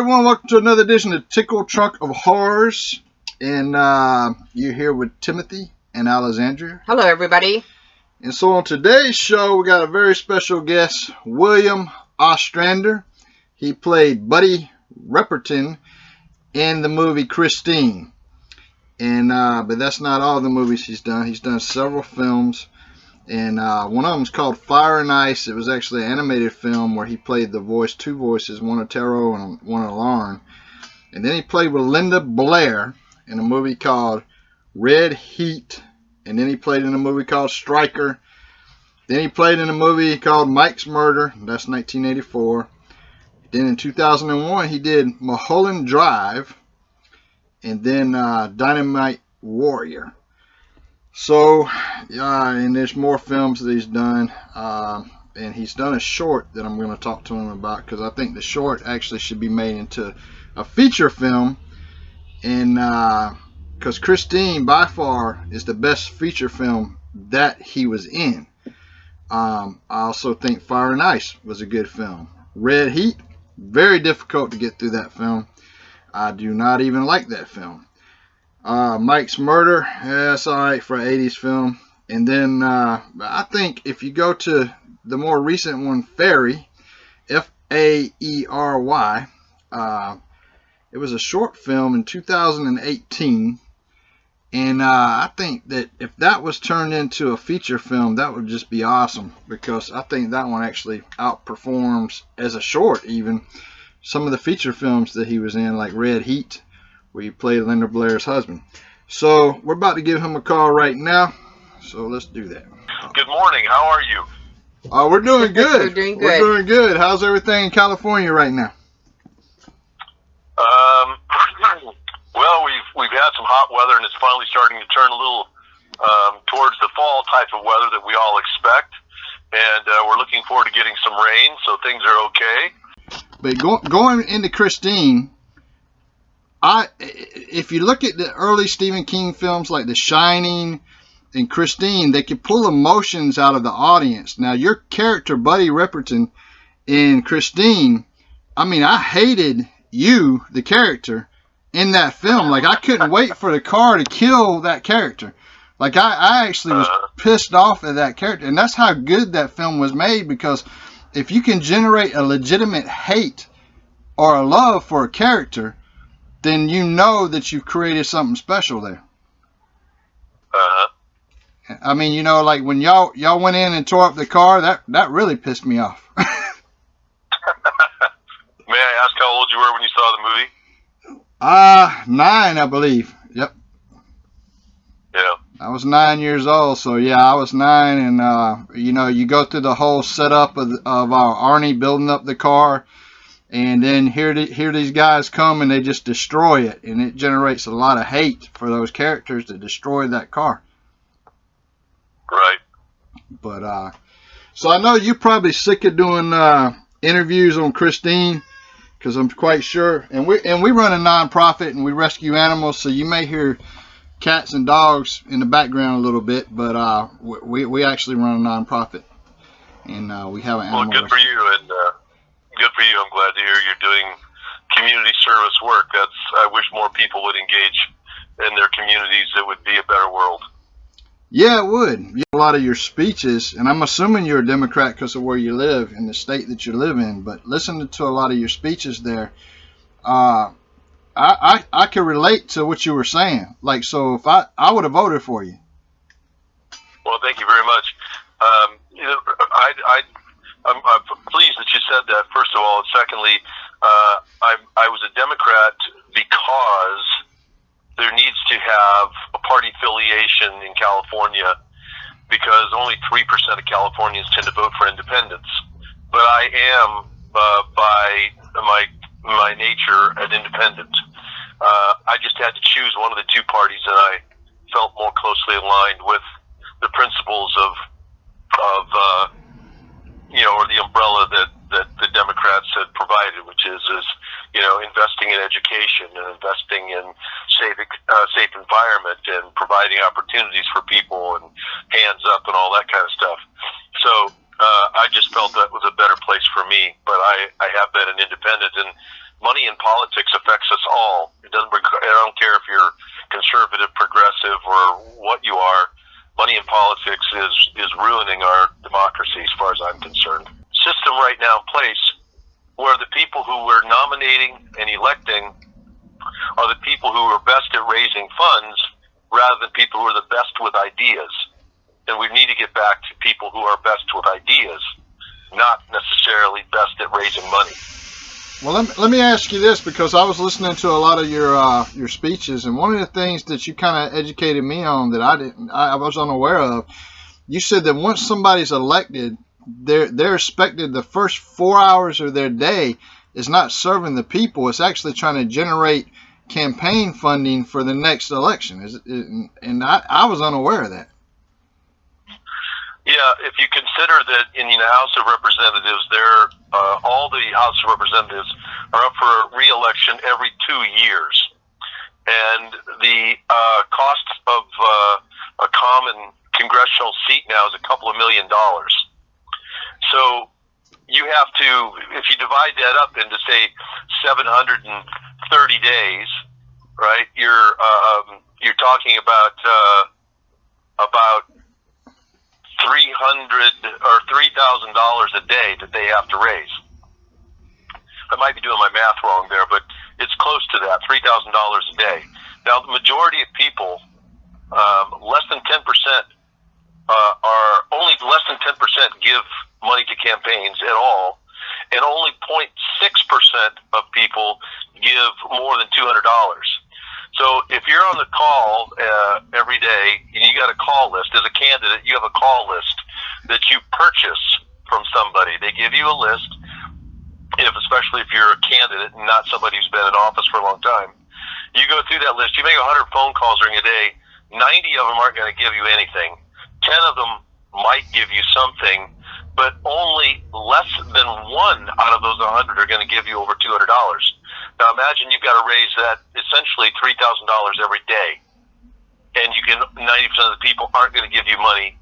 everyone, welcome to another edition of Tickle Trunk of Horrors. And you're here with Timothy and Alexandria. Hello, everybody. And so on today's show, we got a very special guest, William Ostrander. He played Buddy Repperton in the movie Christine. And but that's not all the movies he's done. He's done several films. And one of them is called Fire and Ice. It was actually an animated film where he played two voices, one of Taro and one of Lauren. And then he played with Linda Blair in a movie called Red Heat. And then he played in a movie called Striker. Then he played in a movie called Mike's Murder. That's 1984. Then in 2001, he did Mulholland Drive. And then Dynamite Warrior. So, and there's more films that he's done. And he's done a short that I'm going to talk to him about, because I think the short actually should be made into a feature film. And because Christine, by far, is the best feature film that he was in. I also think Fire and Ice was a good film. Red Heat, very difficult to get through that film. I do not even like that film. Mike's Murder, that's alright for an 80s film. And then I think if you go to the more recent one, Faery, F-A-E-R-Y, it was a short film in 2018. And I think that if that was turned into a feature film, that would just be awesome. Because I think that one actually outperforms, as a short even, some of the feature films that he was in, like Red Heat, where he played Linda Blair's husband. So we're about to give him a call right now. So let's do that. Good morning. How are you? We're doing good. We're doing good. We're doing good. How's everything in California right now? Well, we've had some hot weather, and it's finally starting to turn a little towards the fall type of weather that we all expect. And we're looking forward to getting some rain, so things are okay. But going into Christine, if you look at the early Stephen King films like The Shining and Christine, they could pull emotions out of the audience. Now, your character, Buddy Repperton, in Christine, I mean, I hated you, the character, in that film. Like, I couldn't wait for the car to kill that character. Like, I actually was pissed off at that character. And that's how good that film was made, because if you can generate a legitimate hate or a love for a character, then you know that you've created something special there. I mean, you know, like when y'all went in and tore up the car, that really pissed me off. May I ask how old you were when you saw the movie? 9, I believe. Yep. Yeah. I was 9 years old, so yeah, I was 9, and you know, you go through the whole setup of Arnie building up the car, and then here these guys come and they just destroy it, and it generates a lot of hate for those characters that destroyed that car. Right. But so I know you're probably sick of doing interviews on Christine, because I'm quite sure, and we run a nonprofit and we rescue animals, so you may hear cats and dogs in the background a little bit, but we actually run a nonprofit, and we have an animal. Well, good for you, and good for you. I'm glad to hear you're doing community service work. I wish more people would engage in their communities. It would be a better world. Yeah, it would. You have a lot of your speeches, and I'm assuming you're a Democrat because of where you live, in the state that you live in, but listening to a lot of your speeches there, I can relate to what you were saying. Like, so if I would have voted for you. Well, thank you very much. You know, I'm pleased that you said that, first of all, and secondly, I was a Democrat because there needs to have a party affiliation in California, because only 3% of Californians tend to vote for independents. But I am, by my nature, an independent. I just had to choose one of the two parties that I felt more closely aligned with the principles of you know, or the umbrella that the Democrats had provided, which is you know, investing in education and investing in safe environment and providing opportunities for people and hands up and all that kind of stuff. So I just felt that was a better place for me. But I have been an independent, and money in politics affects us all. It doesn't. I don't care if you're conservative, progressive, or what you are. Money in politics is ruining our democracy, as far as I'm concerned. System right now in place where the people who we're nominating and electing are the people who are best at raising funds rather than people who are the best with ideas. And we need to get back to people who are best with ideas, not necessarily best at raising money. Well, let me ask you this, because I was listening to a lot of your speeches, and one of the things that you kind of educated me on that I was unaware of, you said that once somebody's elected, they're expected the first 4 hours of their day is not serving the people. It's actually trying to generate campaign funding for the next election. And I was unaware of that. Yeah, if you consider that in the House of Representatives, all the House of Representatives are up for re-election every 2 years. And the cost of a common congressional seat now is a couple of $1 million. So you have to, if you divide that up into, say, 730 days, right? You're talking about $300 or $3,000 a day that they have to raise. I might be doing my math wrong there, but it's close to that, $3,000 a day. Now, the majority of people, less than 10%, only less than 10% give money to campaigns at all, and only 0.6% of people give more than $200. So if you're on the call every day, and you got a call list as a candidate, you have a call list that you purchase from somebody. They give you a list, especially if you're a candidate and not somebody who's been in office for a long time. You go through that list. You make 100 phone calls during a day. 90 of them aren't going to give you anything. 10 of them might give you something, but only less than one out of those 100 are going to give you over $200. Now imagine you've got to raise that essentially $3,000 every day, and 90% of the people aren't going to give you money,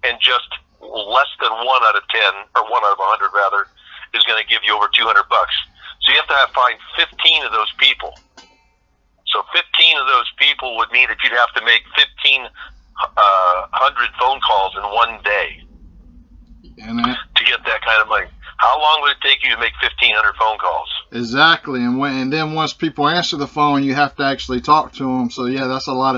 and just less than 1 out of 10, or 1 out of 100 rather, is going to give you over $200. So you have to find 15 of those people. So 15 of those people would mean that you'd have to make 1,500 phone calls in one day to get that kind of money. How long would it take you to make 1,500 phone calls? Exactly, and then once people answer the phone, you have to actually talk to them. So yeah, that's a lot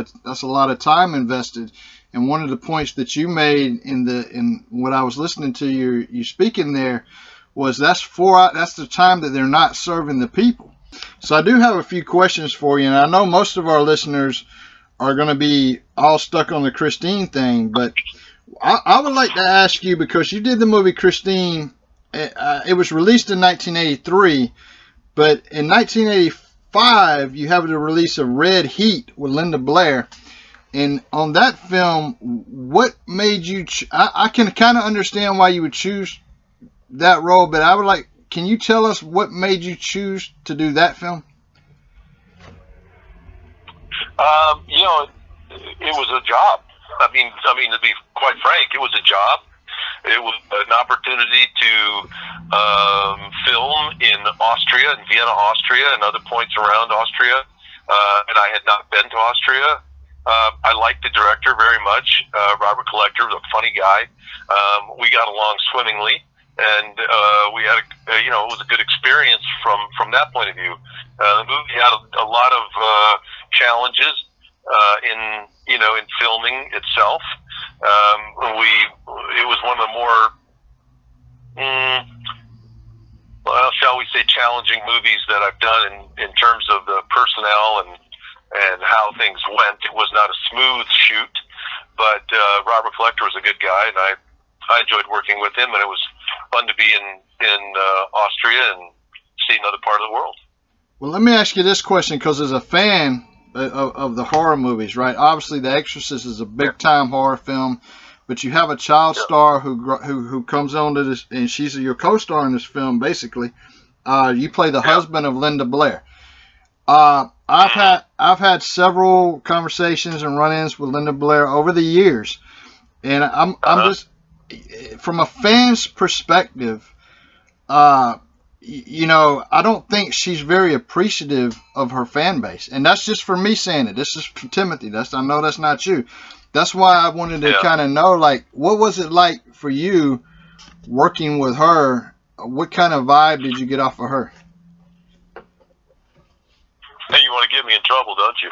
of time invested. And one of the points that you made in what I was listening to you speaking there was that's the time that they're not serving the people. So I do have a few questions for you, and I know most of our listeners are going to be all stuck on the Christine thing, but I would like to ask you, because you did the movie Christine. It was released in 1983, but in 1985 you have the release of Red Heat with Linda Blair. And on that film, what made you I can kind of understand why you would choose that role, but can you tell us what made you choose to do that film? It was a job. I mean, to be quite frank, it was a job. It was an opportunity to film in Austria, in Vienna, Austria, and other points around Austria. And I had not been to Austria. I liked the director very much. Robert Collector was a funny guy. We got along swimmingly, and we had it was a good experience from that point of view. The movie had a lot of challenges in filming itself. It was one of the more, shall we say, challenging movies that I've done in terms of the personnel and how things went. It was not a smooth shoot, but Robert Collector was a good guy, and I enjoyed working with him, and it was fun to be in Austria and see another part of the world. Well, let me ask you this question, because as a fan of the horror movies, right? Obviously, The Exorcist is a big-time horror film, but you have a child star who comes on to this, and she's your co-star in this film, basically. You play the husband of Linda Blair. I've had several conversations and run-ins with Linda Blair over the years, and I'm just, from a fan's perspective, I don't think she's very appreciative of her fan base, and that's just for me saying it. This is for Timothy. I know that's not you. That's why I wanted to kind of know, like, what was it like for you working with her? What kind of vibe did you get off of her? Hey, you want to get me in trouble, don't you?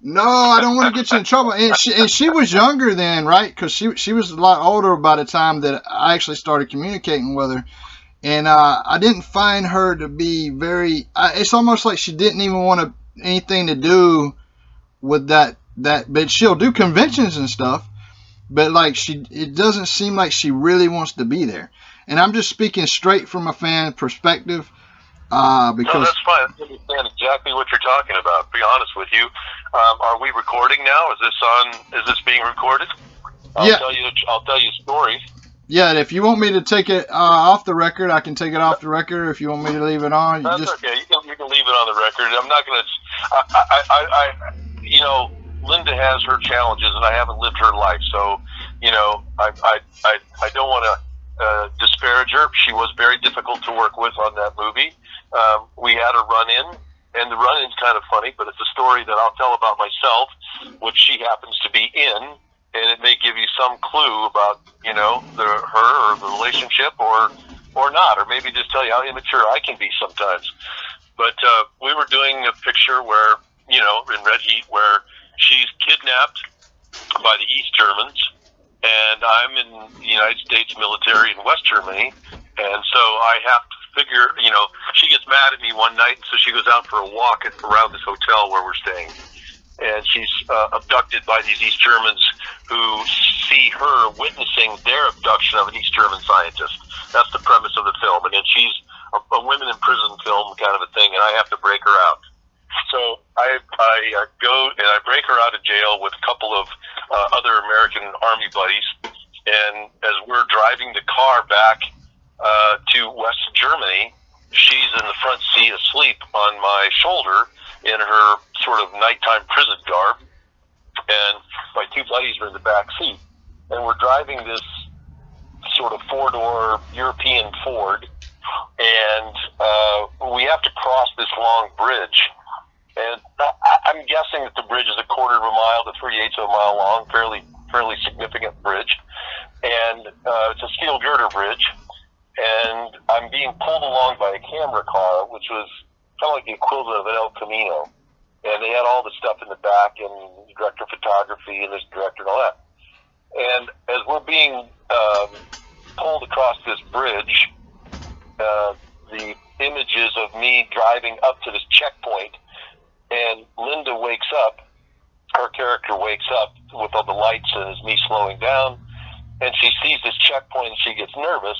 No, I don't want to get you in trouble. And she was younger then, right? Because she was a lot older by the time that I actually started communicating with her. And I didn't find her to be very. It's almost like she didn't even want anything to do with that. But she'll do conventions and stuff. But like it doesn't seem like she really wants to be there. And I'm just speaking straight from a fan perspective. Because no, that's fine. I understand exactly what you're talking about. To be honest with you, are we recording now? Is this being recorded? I'll tell you a story. Yeah, if you want me to take it off the record, I can take it off the record. If you want me to leave it on, that's okay. You can leave it on the record. I'm not going to. Linda has her challenges, and I haven't lived her life, so I don't want to disparage her. She was very difficult to work with on that movie. We had a run-in, and the run-in's kind of funny, but it's a story that I'll tell about myself, which she happens to be in, and it may give you some clue about, her or the relationship or not, or maybe just tell you how immature I can be sometimes. But we were doing a picture where, in Red Heat, where she's kidnapped by the East Germans, and I'm in the United States military in West Germany, and so I have to figure, she gets mad at me one night, so she goes out for a walk around this hotel where we're staying. And she's abducted by these East Germans who see her witnessing their abduction of an East German scientist. That's the premise of the film. And then she's a women in prison film kind of a thing, and I have to break her out. So I go and I break her out of jail with a couple of other American Army buddies. And as we're driving the car back to West Germany, she's in the front seat asleep on my shoulder in her sort of nighttime prison garb, and my two buddies are in the back seat, and we're driving this sort of four-door European Ford, and we have to cross this long bridge, and I'm guessing that the bridge is a quarter of a mile to 3/8 of a mile long, fairly significant bridge, and it's a steel girder bridge, and I'm being pulled along by a camera car, which was kind of like the equivalent of an El Camino. And they had all the stuff in the back, and the director of photography, and this director and all that. And as we're being pulled across this bridge, the images of me driving up to this checkpoint, and Linda wakes up, her character wakes up with all the lights, and it's me slowing down, and she sees this checkpoint, and she gets nervous.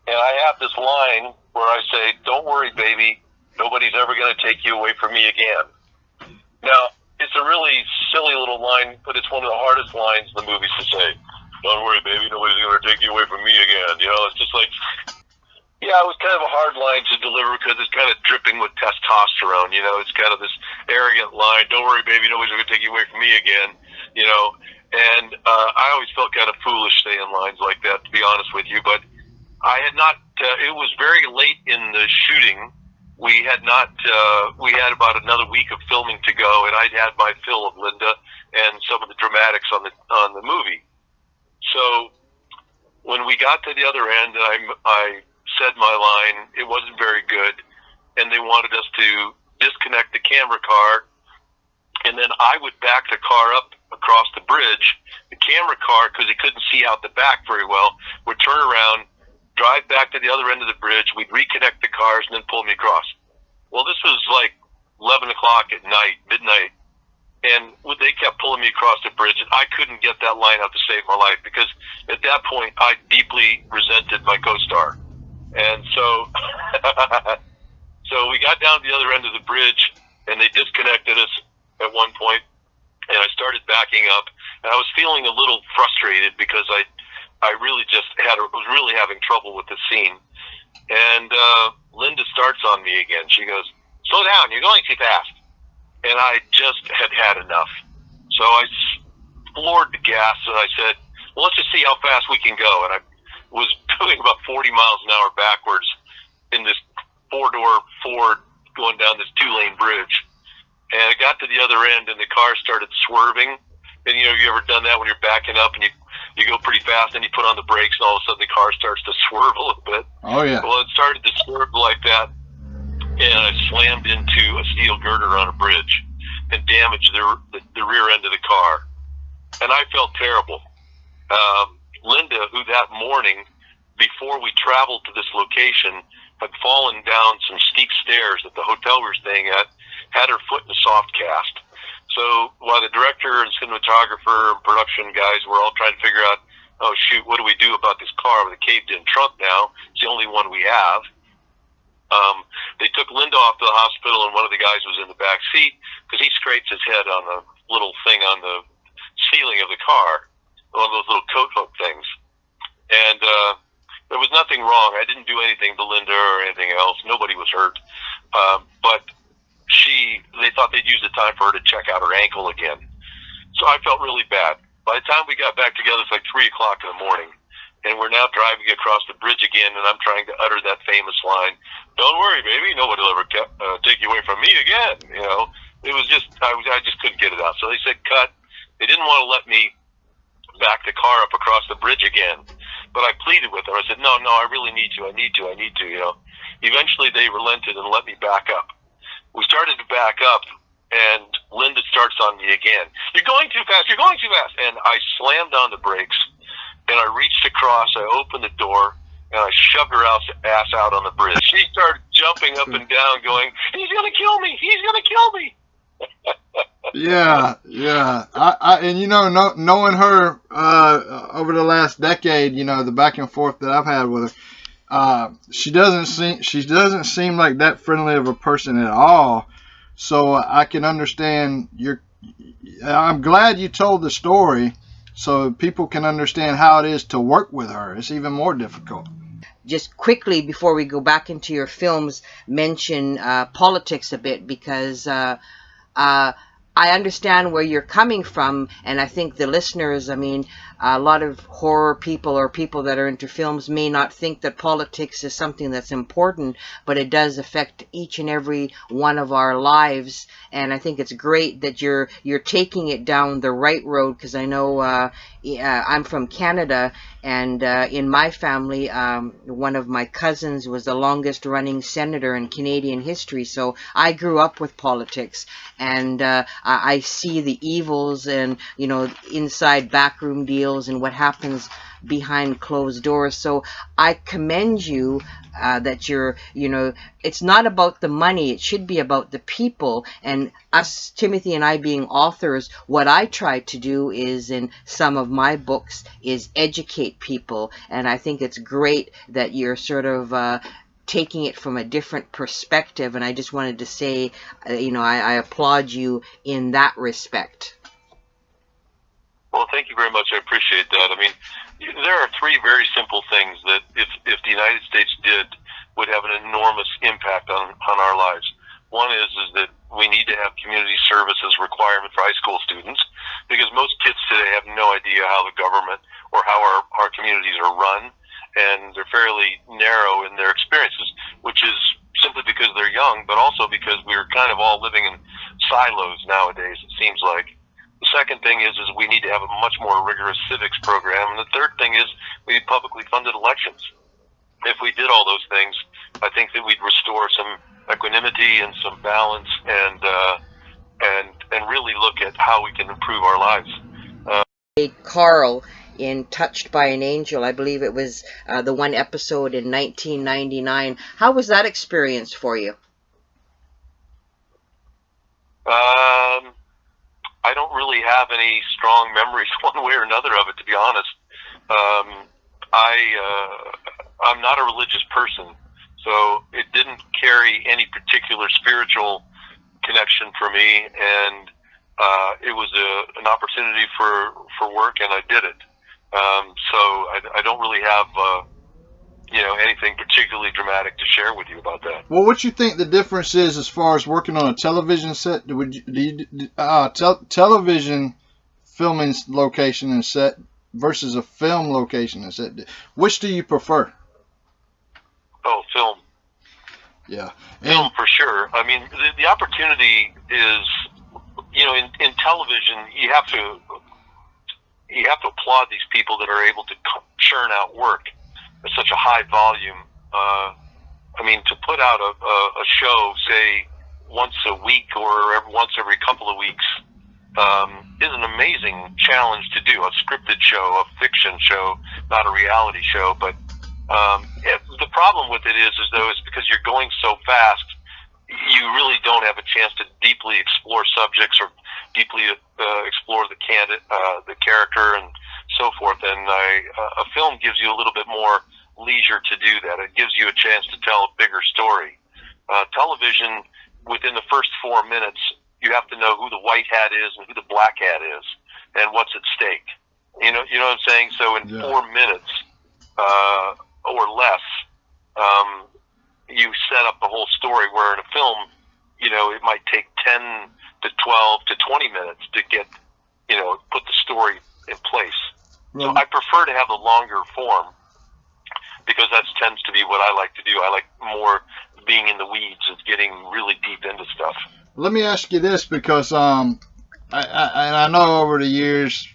And I have this line where I say, "Don't worry, baby. Nobody's ever going to take you away from me again." Now, it's a really silly little line, but it's one of the hardest lines in the movies to say. "Don't worry, baby, nobody's going to take you away from me again." It's just like, it was kind of a hard line to deliver because it's kind of dripping with testosterone. It's kind of this arrogant line. "Don't worry, baby, nobody's going to take you away from me again." And I always felt kind of foolish saying lines like that, to be honest with you, but I had not, it was very late in the shooting. We had about another week of filming to go, and I'd had my fill of Linda and some of the dramatics on the movie. So when we got to the other end, I said my line, it wasn't very good, and they wanted us to disconnect the camera car, and then I would back the car up across the bridge. The camera car, because he couldn't see out the back very well, would turn around, drive back to the other end of the bridge, we'd reconnect the cars, and then pull me across. Well, this was like 11 o'clock at night, midnight, and they kept pulling me across the bridge, and I couldn't get that line out to save my life, because at that point, I deeply resented my co-star. And so, so we got down to the other end of the bridge, and they disconnected us at one point, and I started backing up, and I was feeling a little frustrated because I really was really having trouble with the scene. And Linda starts on me again. She goes, "Slow down, you're going too fast." And I just had enough. So I floored the gas, and I said, "Well, let's just see how fast we can go." And I was doing about 40 miles an hour backwards in this four-door Ford going down this two-lane bridge. And I got to the other end, and the car started swerving. And, you know, you ever done that when you're backing up and you go pretty fast, and you put on the brakes, and all of a sudden the car starts to swerve a little bit? Oh, yeah. Well, it started to swerve like that, and I slammed into a steel girder on a bridge and damaged the rear end of the car. And I felt terrible. Linda, who that morning, before we traveled to this location, had fallen down some steep stairs at the hotel we were staying at, had her foot in a soft cast. So while the director and cinematographer and production guys were all trying to figure out, oh shoot, what do we do about this car with a caved-in trunk now? It's the only one we have. They took Linda off to the hospital, and one of the guys was in the back seat because he scrapes his head on the little thing on the ceiling of the car, one of those little coat hook things. And there was nothing wrong. I didn't do anything to Linda or anything else. Nobody was hurt. But they thought they'd use the time for her to check out her ankle again. So I felt really bad. By the time we got back together, it's like 3 o'clock in the morning. And we're now driving across the bridge again, and I'm trying to utter that famous line, "Don't worry, baby, nobody will ever take you away from me again." You know, it was just, I just couldn't get it out. So they said, cut. They didn't want to let me back the car up across the bridge again. But I pleaded with them. I said, no, I really need to, you know. Eventually they relented and let me back up. We started to back up, and Linda starts on me again. "You're going too fast, you're going too fast." And I slammed on the brakes, and I reached across, I opened the door, and I shoved her ass out on the bridge. She started jumping up and down going, "He's going to kill me, he's going to kill me." Yeah. And you know, knowing her over the last decade, you know, the back and forth that I've had with her, she doesn't seem like that friendly of a person at all. So I can understand I'm glad you told the story so people can understand how it is to work with her. It's even more difficult. Just quickly before we go back into your films, mention politics a bit, because I understand where you're coming from, and I think the listeners, I mean, a lot of horror people or people that are into films may not think that politics is something that's important, but it does affect each and every one of our lives. And I think it's great that you're taking it down the right road, because I know I'm from Canada, and in my family, one of my cousins was the longest running senator in Canadian history. So I grew up with politics, and I see the evils and, you know, inside backroom deals and what happens behind closed doors. So I commend you that you're, you know, it's not about the money. It should be about the people. And us, Timothy and I, being authors, what I try to do is, in some of my books, is educate people. And I think it's great that you're sort of taking it from a different perspective. And I just wanted to say, you know, I applaud you in that respect. Well, thank you very much. I appreciate that. I mean, there are three very simple things that if the United States did would have an enormous impact on our lives. One is that we need to have community services requirement for high school students, because most kids today have no idea how the government or how our communities are run, and they're fairly narrow in their experiences, which is simply because they're young, but also because we're kind of all living in silos nowadays, it seems like. The second thing is we need to have a much more rigorous civics program. And the third thing is we need publicly funded elections. If we did all those things, I think that we'd restore some equanimity and some balance, and really look at how we can improve our lives. Carl in Touched by an Angel, I believe it was the one episode in 1999. How was that experience for you? I don't really have any strong memories one way or another of it, to be honest. I'm not a religious person, so it didn't carry any particular spiritual connection for me, and it was an opportunity for work, and I did it. So I don't really have anything particularly dramatic to share with you about that. Well, what you think the difference is as far as working on a television set? Television filming location and set versus a film location and set. Which do you prefer? Oh, film. Yeah. film for sure. I mean, the opportunity is, in television, you have to applaud these people that are able to churn out work at such a high volume. I mean, to put out a show, say, once a week or once every couple of weeks, is an amazing challenge to do. A scripted show, a fiction show, not a reality show. But the problem with it is though, it's because you're going so fast, you really don't have a chance to deeply explore subjects or deeply explore the character and so forth. And a film gives you a little bit more leisure to do that. It gives you a chance to tell a bigger story. Television, within the first 4 minutes, you have to know who the white hat is and who the black hat is and what's at stake. You know what I'm saying? So in 4 minutes or less, you set up the whole story, where in a film, it might take 10 to 12 to 20 minutes to get, put the story in place. So I prefer to have the longer form, because that tends to be what I like to do. I like more being in the weeds and getting really deep into stuff. Let me ask you this, because I know over the years,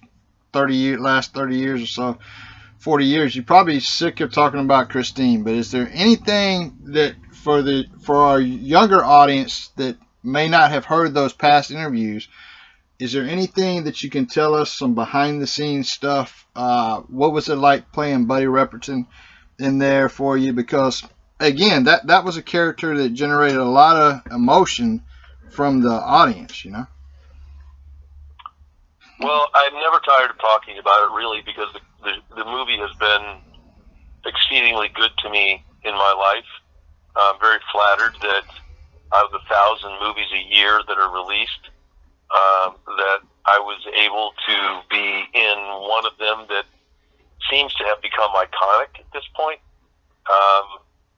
last 30 years or so, 40 years, you're probably sick of talking about Christine, but is there anything that for our younger audience that may not have heard those past interviews, is there anything that you can tell us, some behind the scenes stuff? What was it like playing Buddy Repperton in there for you? Because again, that was a character that generated a lot of emotion from the audience, Well, I'm never tired of talking about it, really, because the movie has been exceedingly good to me in my life. I'm very flattered that out of the 1,000 movies a year that are released, that I was able to be in one of them that seems to have become iconic at this point.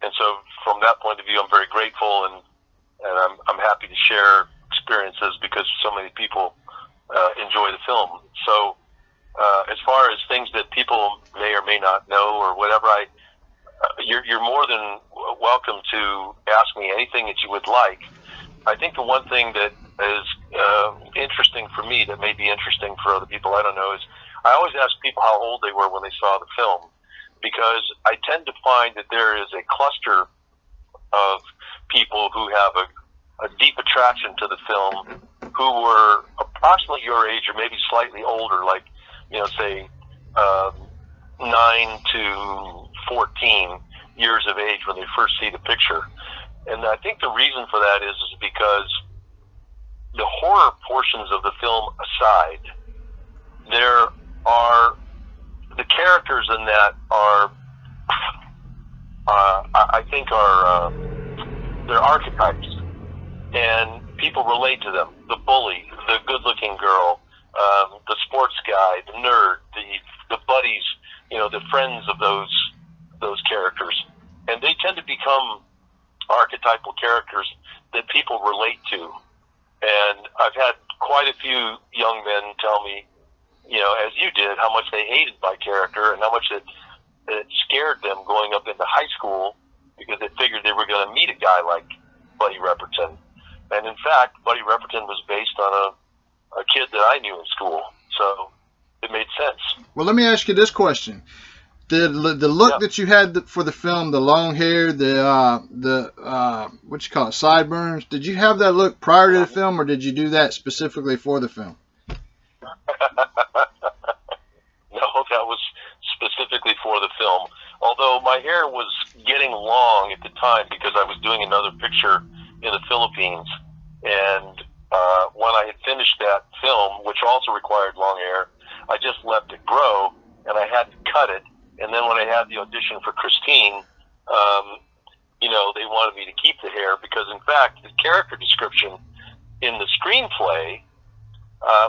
And so from that point of view, I'm very grateful, and I'm happy to share experiences because so many people enjoy the film. So as far as things that people may or may not know or whatever, you're more than welcome to ask me anything that you would like. I think the one thing that is interesting for me, that may be interesting for other people, I don't know, is I always ask people how old they were when they saw the film, because I tend to find that there is a cluster of people who have a deep attraction to the film, who were approximately your age or maybe slightly older, like, say 9 to 14 years of age when they first see the picture. And I think the reason for that is because the horror portions of the film aside, the characters in that are, I think they're archetypes, and people relate to them. The bully, the good-looking girl, the sports guy, the nerd, the buddies, the friends of those characters, and they tend to become archetypal characters that people relate to. And I've had quite a few young men tell me, as you did, how much they hated my character and how much it scared them going up into high school, because they figured they were going to meet a guy like Buddy Repperton. And in fact, Buddy Repperton was based on a kid that I knew in school, so it made sense. Well, let me ask you this question. The look that you had for the film, the long hair, the what you call it, sideburns, did you have that look prior to the film, or did you do that specifically for the film? No, that was specifically for the film. Although my hair was getting long at the time because I was doing another picture in the Philippines, and when I had finished that film, which also required long hair, I just let it grow, and I hadn't cut it. And then when I had the audition for Christine, they wanted me to keep the hair because, in fact, the character description in the screenplay,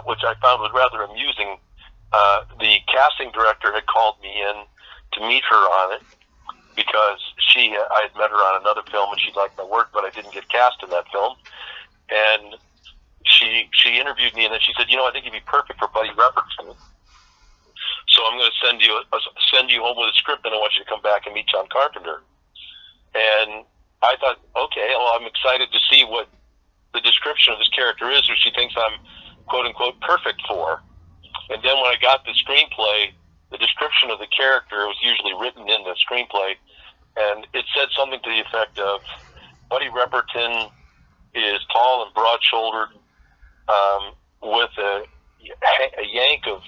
which I found was rather amusing, the casting director had called me in to meet her on it because I had met her on another film and she liked my work, but I didn't get cast in that film. And she interviewed me, and then she said, I think you'd be perfect for Buddy Repperton. So I'm going to send you home with a script, and I want you to come back and meet John Carpenter. And I thought, okay, well, I'm excited to see what the description of this character is, or she thinks I'm quote unquote perfect for. And then when I got the screenplay, the description of the character was usually written in the screenplay, and it said something to the effect of, Buddy Repperton is tall and broad-shouldered, with a yank of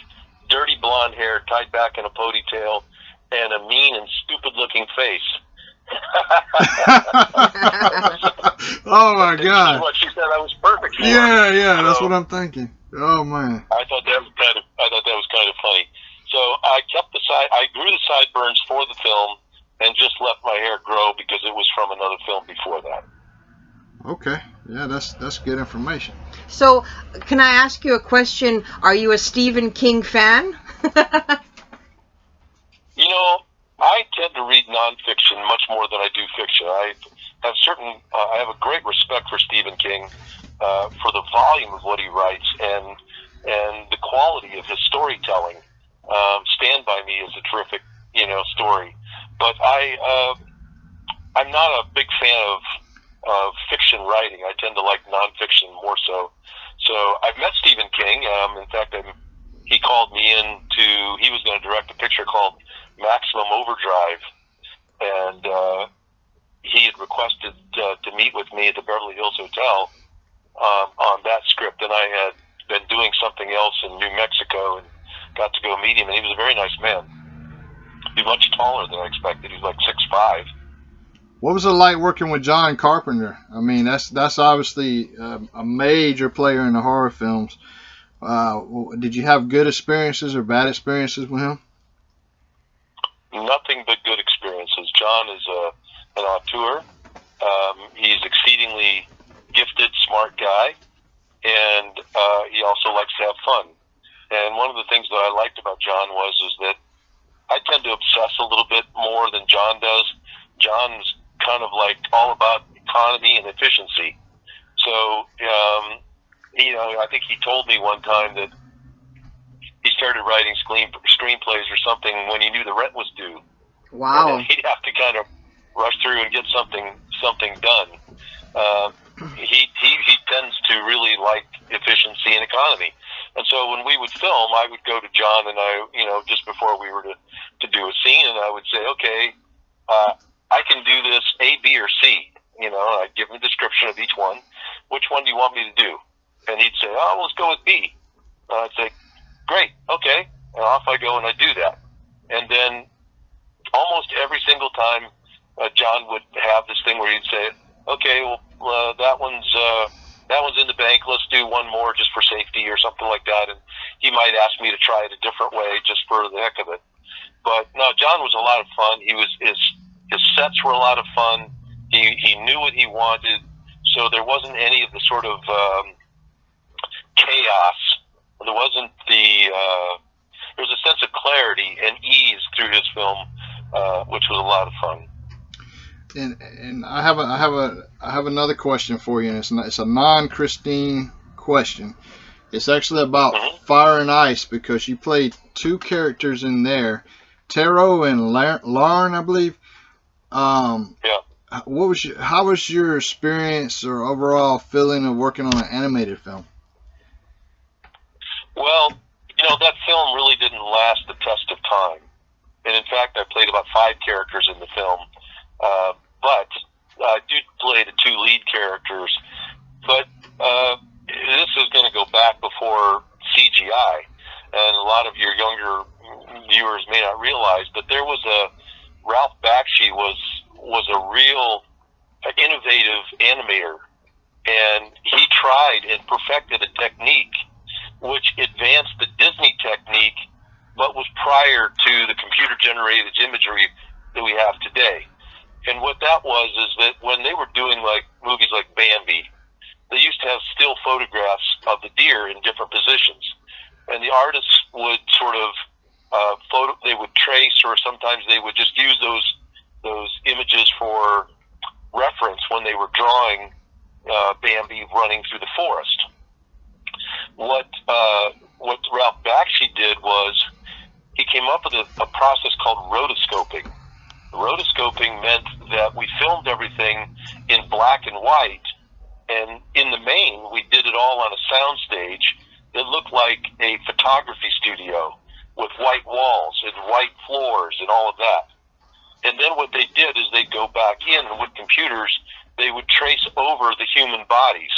dirty blonde hair tied back in a ponytail, and a mean and stupid-looking face. Oh my God! What she said, I was perfect for. Yeah, that's what I'm thinking. Oh man! I thought that was kind of funny. So I grew the sideburns for the film, and just let my hair grow because it was from another film before that. Okay, yeah, that's good information. So, can I ask you a question? Are you a Stephen King fan? You know, I tend to read nonfiction much more than I do fiction. I have a great respect for Stephen King, for the volume of what he writes and the quality of his storytelling. Stand By Me is a terrific, story, but I'm not a big fan of fiction writing. I tend to like nonfiction more so. So I've met Stephen King. In fact, he called me in he was going to direct a picture called Maximum Overdrive, and he had requested to meet with me at the Beverly Hills Hotel on that script, and I had been doing something else in New Mexico and got to go meet him, and he was a very nice man. He's much taller than I expected. He's like 6'5". What was it like working with John Carpenter? I mean, that's obviously a major player in the horror films. Did you have good experiences or bad experiences with him? Nothing but good experiences. John is an auteur. He's exceedingly gifted, smart guy, and he also likes to have fun. And one of the things that I liked about John is that I tend to obsess a little bit more than John does. John's kind of like all about economy and efficiency. So, I think he told me one time that he started writing screenplays or something when he knew the rent was due. Wow. And he'd have to kind of rush through and get something done. He tends to really like efficiency and economy. And so when we would film, I would go to John and just before we were to do a scene, and I would say, okay, I can do this A, B, or C. I'd give him a description of each one. Which one do you want me to do? And he'd say, oh, let's go with B. And I'd say, great, okay. And off I go and I do that. And then almost every single time, John would have this thing where he'd say, okay, well, that one's in the bank. Let's do one more just for safety or something like that. And he might ask me to try it a different way just for the heck of it. But no, John was a lot of fun. His sets were a lot of fun. He knew what he wanted, so there wasn't any of the sort of chaos. There wasn't there was a sense of clarity and ease through his film, which was a lot of fun. And I have another question for you, and it's a non-Christine question. It's actually about Fire and Ice, because you played two characters in there, Taro and Lauren, I believe. Yeah. How was your experience or overall feeling of working on an animated film? Well, that film really didn't last the test of time. And in fact, I played about 5 characters in the film. But I do play the 2 lead characters. But this is going to go back before CGI. And a lot of your younger viewers may not realize, but there was Ralph Bakshi was a real innovative animator. And he tried and perfected a technique which advanced the Disney technique, but was prior to the computer-generated imagery that we have today. And what that was is that when they were doing like movies like Bambi, they used to have still photographs of the deer in different positions, and the artists would sort of they would trace, or sometimes they would just use those images for reference when they were drawing Bambi running through the forest. What Ralph Bakshi did was he came up with a process called rotoscoping. Rotoscoping meant that we filmed everything in black and white, and in the main, we did it all on a sound stage that looked like a photography studio with white walls and white floors and all of that. And then what they did is they'd go back in, and with computers, they would trace over the human bodies.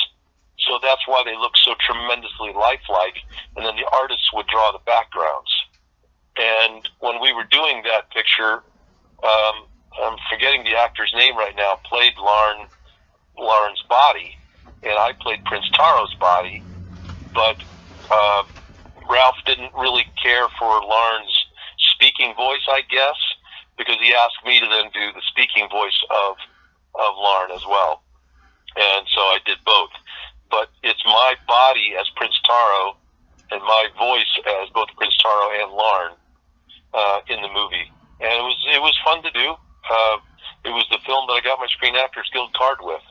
So that's why they look so tremendously lifelike, and then the artists would draw the backgrounds. And when we were doing that picture, I'm forgetting the actor's name right now, played Lauren's body, and I played Prince Taro's body, but Ralph didn't really care for Lauren's speaking voice, I guess, because he asked me to then do the speaking voice of Lauren as well. And so I did both. But it's my body as Prince Taro and my voice as both Prince Taro and Lauren in the movie. And it was fun to do. It was the film that I got my Screen Actors Guild card with.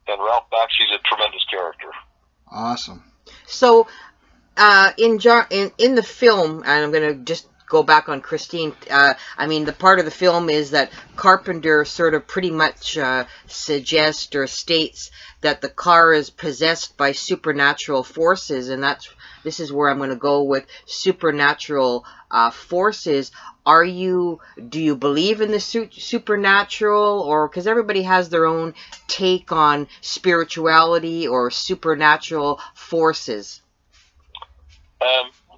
And Ralph Bakshi's a tremendous character. Awesome. So, in the film, and I'm going to just go back on Christine. I mean, the part of the film is that Carpenter sort of pretty much suggests or states that the car is possessed by supernatural forces, and this is where I'm going to go with supernatural forces. Do you believe in the supernatural, or because everybody has their own take on spirituality or supernatural forces?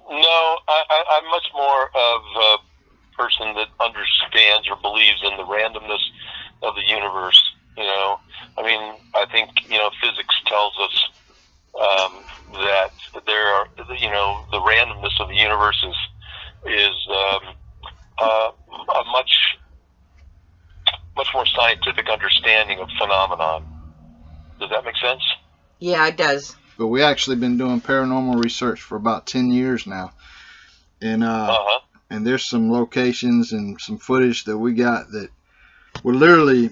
No, I'm much more of a person that understands or believes in the randomness of the universe. I mean, I think physics tells us that there are, the randomness of the universe is a much more scientific understanding of phenomenon. Does that make sense? Yeah, it does. But we actually been doing paranormal research for about 10 years now, and and there's some locations and some footage that we got that would literally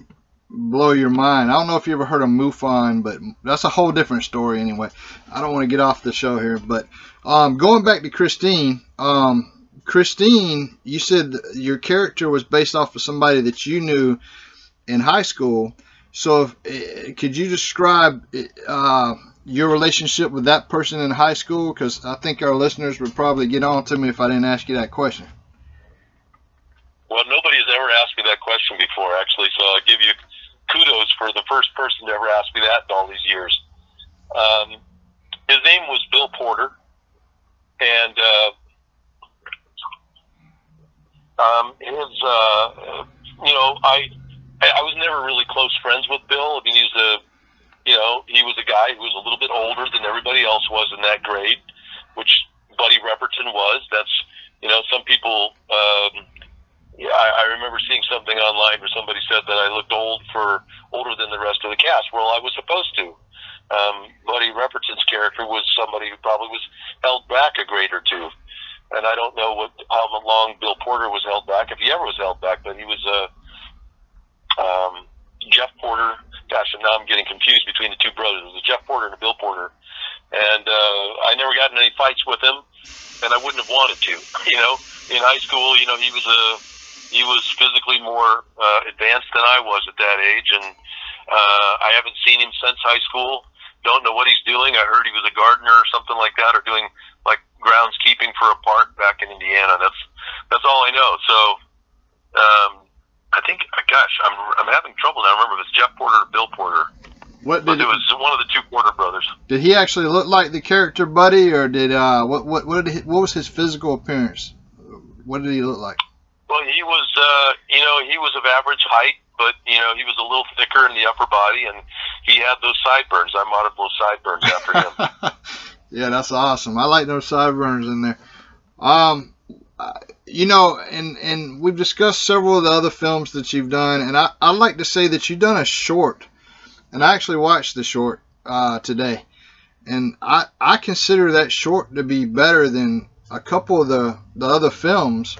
blow your mind. I don't know if you ever heard of MUFON, but that's a whole different story anyway. I don't want to get off the show here, but going back to Christine, you said your character was based off of somebody that you knew in high school. So could you describe your relationship with that person in high school? Because I think our listeners would probably get on to me if I didn't ask you that question. Well, nobody has ever asked me that question before, actually, so I give you kudos for the first person to ever ask me that in all these years. His name was Bill Porter, and I was never really close friends with Bill. I mean, he was a guy who was a little bit older than everybody else was in that grade, which Buddy Repperton was. That's, some people, I remember seeing something online where somebody said that I looked older than the rest of the cast. Well, I was supposed to. Buddy Repperton's character was somebody who probably was held back a grade or two. And I don't know how long Bill Porter was held back, if he ever was held back, but he was Jeff Porter. Gosh, and now I'm getting confused between the two brothers. It was a Jeff Porter and a Bill Porter. And I never got in any fights with him, and I wouldn't have wanted to. In high school, he was physically more advanced than I was at that age, and I haven't seen him since high school. Don't know what he's doing. I heard he was a gardener or something like that, or doing like groundskeeping for a park back in Indiana. That's all I know. So I think, gosh, I'm having trouble now. I remember if it's Jeff Porter or Bill Porter. But it was one of the two Porter brothers. Did he actually look like the character Buddy, or did what was his physical appearance? What did he look like? Well, he was he was of average height, but he was a little thicker in the upper body, and he had those sideburns. I modeled those sideburns after him. Yeah, that's awesome. I like those sideburns in there. And we've discussed several of the other films that you've done, and I'd like to say that you've done a short, and I actually watched the short today, and I consider that short to be better than a couple of the other films,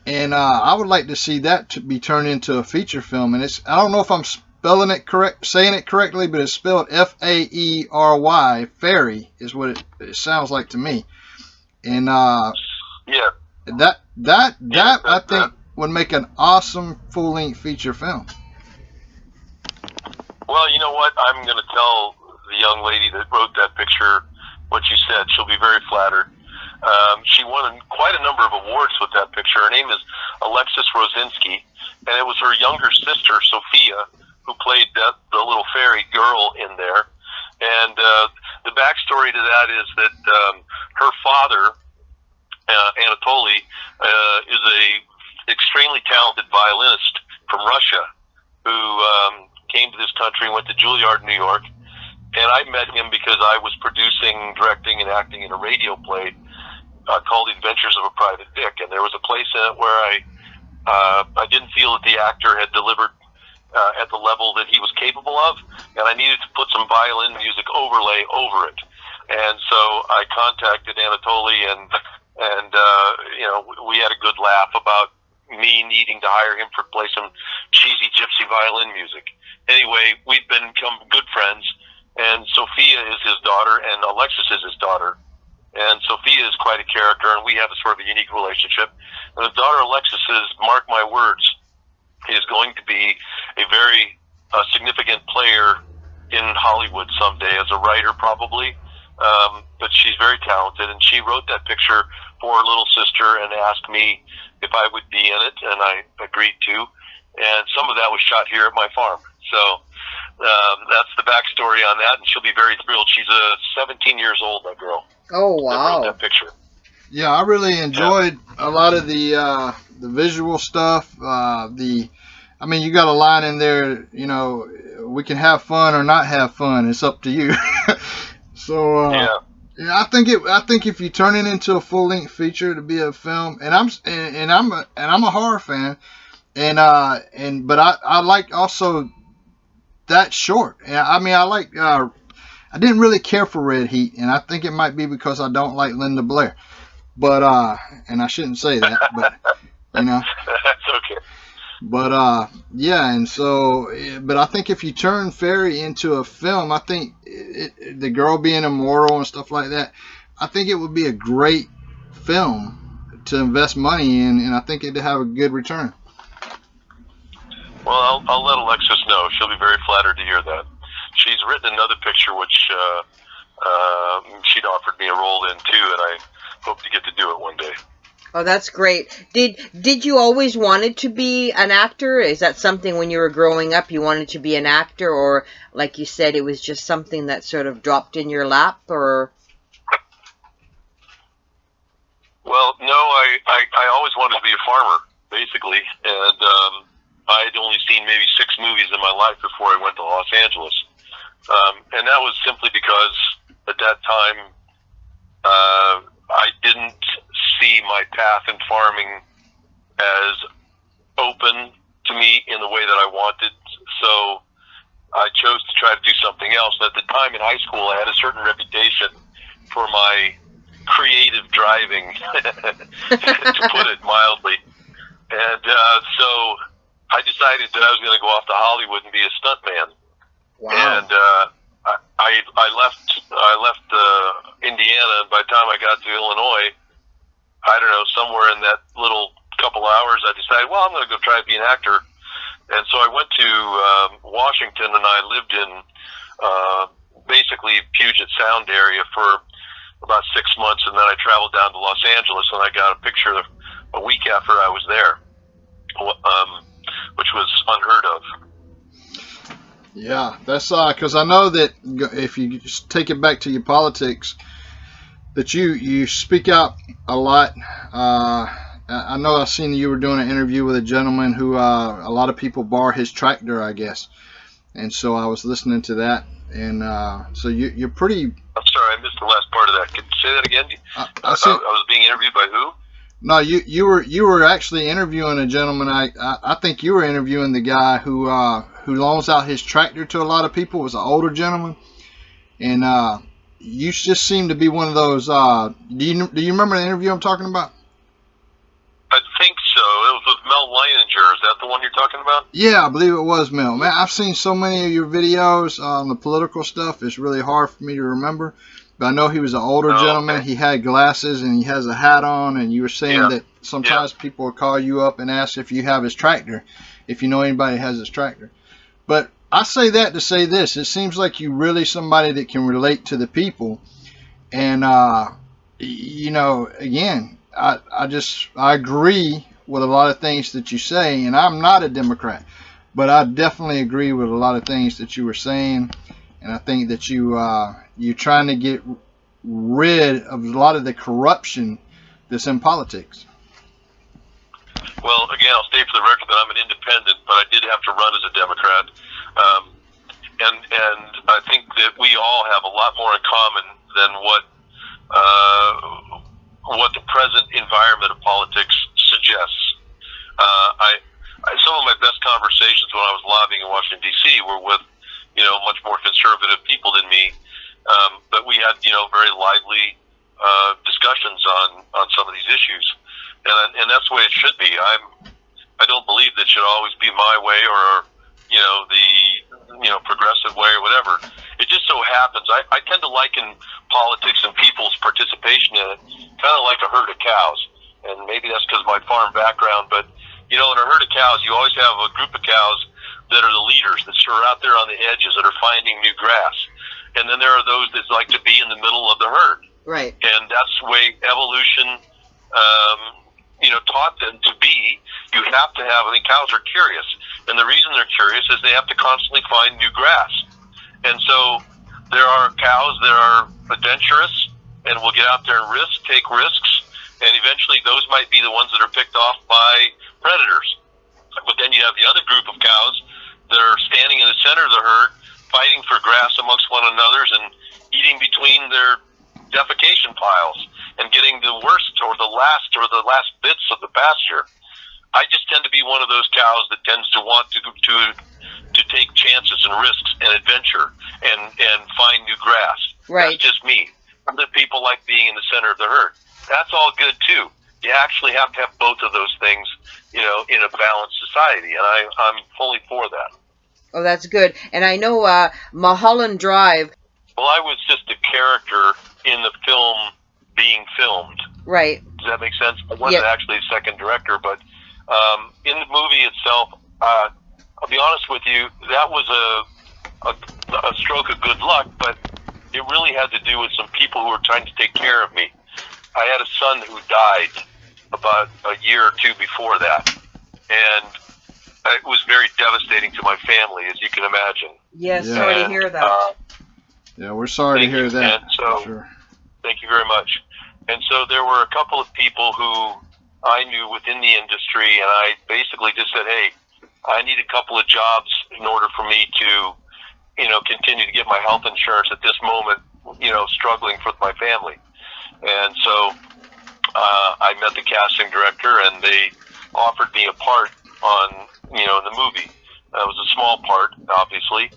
and I would like to see that to be turned into a feature film. And I don't know if I'm saying it correctly, but it's spelled F-A-E-R-Y. Faery is what it sounds like to me, and yeah. That I think would make an awesome full-length feature film. Well, you know what? I'm going to tell the young lady that wrote that picture what you said. She'll be very flattered. She won quite a number of awards with that picture. Her name is Alexis Rosinski, and it was her younger sister, Sophia, who played the little fairy girl in there. And the backstory to that is that her father, Anatoly, is a extremely talented violinist from Russia who came to this country and went to Juilliard, New York. And I met him because I was producing, directing, and acting in a radio play called The Adventures of a Private Dick. And there was a place in it where I didn't feel that the actor had delivered at the level that he was capable of, and I needed to put some violin music overlay over it. And so I contacted Anatoly, and we had a good laugh about me needing to hire him for play some cheesy gypsy violin music. Anyway, we've become good friends, and Sophia is his daughter, and Alexis is his daughter. And Sophia is quite a character, and we have a sort of a unique relationship. And his daughter Alexis is, mark my words, is going to be a very significant player in Hollywood someday as a writer, probably. But she's very talented, and she wrote that picture for her little sister and asked me if I would be in it, and I agreed to. And some of that was shot here at my farm. So that's the backstory on that, and she'll be very thrilled. She's 17 years old, that girl. Oh, wow. That wrote that picture. Yeah, I really enjoyed a lot of the visual stuff. I mean, you got a line in there, we can have fun or not have fun. It's up to you. So yeah, I think if you turn it into a full length feature to be a film, and I'm a horror fan, but I like also that short. I mean, I like. I didn't really care for Red Heat, and I think it might be because I don't like Linda Blair. But and I shouldn't say that, but that's okay. But yeah, and so, but I think if you turn Faery into a film, I think the girl being immortal and stuff like that, I think it would be a great film to invest money in, and I think it'd have a good return. Well, I'll let Alexis know. She'll be very flattered to hear that. She's written another picture which she'd offered me a role in too, and I hope to get to do it one day. Oh, that's great. Did you always wanted to be an actor? Is that something when you were growing up you wanted to be an actor, or like you said, it was just something that sort of dropped in your lap, or? Well, no, I always wanted to be a farmer, basically, and I had only seen maybe 6 movies in my life before I went to Los Angeles. And that was simply because at that time I didn't see my path in farming as open to me in the way that I wanted. So I chose to try to do something else. At the time in high school, I had a certain reputation for my creative driving, to put it mildly. And so I decided that I was going to go off to Hollywood and be a stuntman. Wow. And I left Indiana, and by the time I got to Illinois, I don't know, somewhere in that little couple hours, I decided, well, I'm going to go try to be an actor. And so I went to Washington, and I lived in basically Puget Sound area for about 6 months, and then I traveled down to Los Angeles, and I got a picture a week after I was there, which was unheard of. Yeah, that's because I know that if you just take it back to your politics, that you speak out a lot. I know I've seen you were doing an interview with a gentleman who a lot of people bar his tractor, I guess, and so I was listening to that, and so you're pretty. I'm sorry, I missed the last part of that. Could you say that again? I was being interviewed by who? No, you were actually interviewing a gentleman. I think you were interviewing the guy who loans out his tractor to a lot of people. It was an older gentleman, and you just seem to be one of those. Do you remember the interview I'm talking about? I think so. It was with Mel Leininger. Is that the one you're talking about? Yeah, I believe it was Mel. Man, I've seen so many of your videos on the political stuff. It's really hard for me to remember. But I know he was an older gentleman. Okay. He had glasses and he has a hat on. And you were saying that sometimes people will call you up and ask if you have his tractor, if you know anybody that has his tractor. But I say that to say this. It seems like you really somebody that can relate to the people. And, again, I agree with a lot of things that you say. And I'm not a Democrat, but I definitely agree with a lot of things that you were saying. And I think that you're trying to get rid of a lot of the corruption that's in politics. Well, again, I'll state for the record that I'm an independent, but I did have to run as a Democrat. Um, and I think that we all have a lot more in common than what the present environment of politics suggests. Some of my best conversations when I was lobbying in Washington D.C. were with much more conservative people than me, but we had very lively discussions on some of these issues, and that's the way it should be. I don't believe that it should always be my way or the progressive way or whatever. It just so happens I tend to liken politics and people's participation in it kind of like a herd of cows, and maybe that's because of my farm background. But in a herd of cows, you always have a group of cows that are the leaders that are out there on the edges that are finding new grass, and then there are those that like to be in the middle of the herd. Right. And that's the way evolution, taught them to be. You have to have. I mean, cows are curious, and the reason they're curious is they have to constantly find new grass. And so there are cows that are adventurous and will get out there and take risks, and eventually those might be the ones that are picked off by predators. But then you have the other group of cows that are standing in the center of the herd, fighting for grass amongst one another and eating between their defecation piles and getting the worst or the last bits of the pasture. I just tend to be one of those cows that tends to want to take chances and risks and adventure and find new grass. Right. That's just me. Other people like being in the center of the herd. That's all good too. You actually have to have both of those things, in a balanced society, and I'm fully for that. Oh, that's good. And I know Mulholland Drive. Well, I was just a character in the film being filmed. Right. Does that make sense? I wasn't actually a second director, but in the movie itself, I'll be honest with you, that was a stroke of good luck, but it really had to do with some people who were trying to take care of me. I had a son who died about a year or two before that, and it was very devastating to my family, as you can imagine. Yes, sorry to hear that. Yeah, we're sorry to hear that. And so, sure. Thank you very much. And so there were a couple of people who I knew within the industry, and I basically just said, hey, I need a couple of jobs in order for me to, continue to get my health insurance at this moment, struggling with my family. And so I met the casting director, and they offered me a part on, the movie. It was a small part, obviously,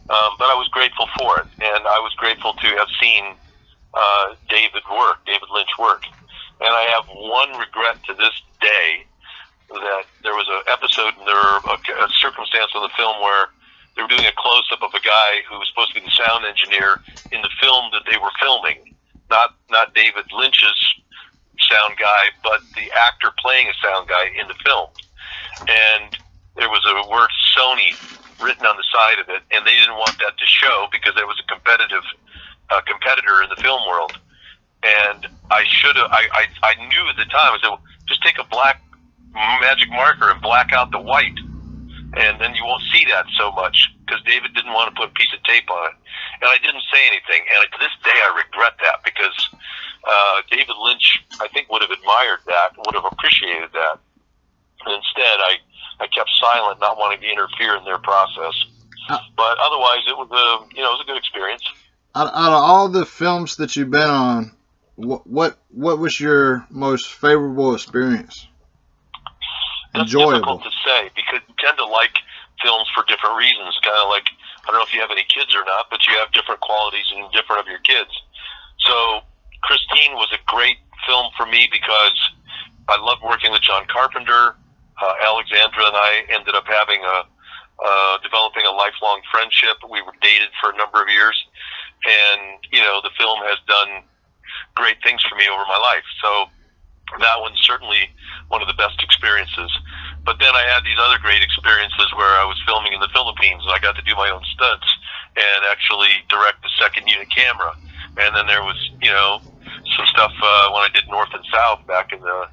but I was grateful for it, and I was grateful to have seen David Lynch work. And I have one regret to this day, that there was an episode, and there were a circumstance in the film where they were doing a close-up of a guy who was supposed to be the sound engineer in the film that they were filming. Not David Lynch's sound guy, but the actor playing a sound guy in the film. And there was a word Sony written on the side of it, and they didn't want that to show because there was a competitor in the film world. And I knew at the time, I said, well, just take a black magic marker and black out the white, and then you won't see that so much, because David didn't want to put a piece of tape on it. And I didn't say anything, and to this day I regret that, because David Lynch, I think, would have admired that, would have appreciated that. And instead, I kept silent, not wanting to interfere in their process. But otherwise, it was a good experience. Out of all the films that you've been on, what was your most favorable experience? That's Enjoyable. difficult to say, because you tend to like films for different reasons. Kind of like, I don't know if you have any kids or not, but you have different qualities in different of your kids. So Christine was a great film for me because I loved working with John Carpenter. Alexandra and I ended up having developing a lifelong friendship. We were dated for a number of years, and the film has done great things for me over my life. So that one's certainly one of the best experiences. But then I had these other great experiences where I was filming in the Philippines, and I got to do my own stunts and actually direct the second unit camera. And then there was, some stuff when I did North and South back in the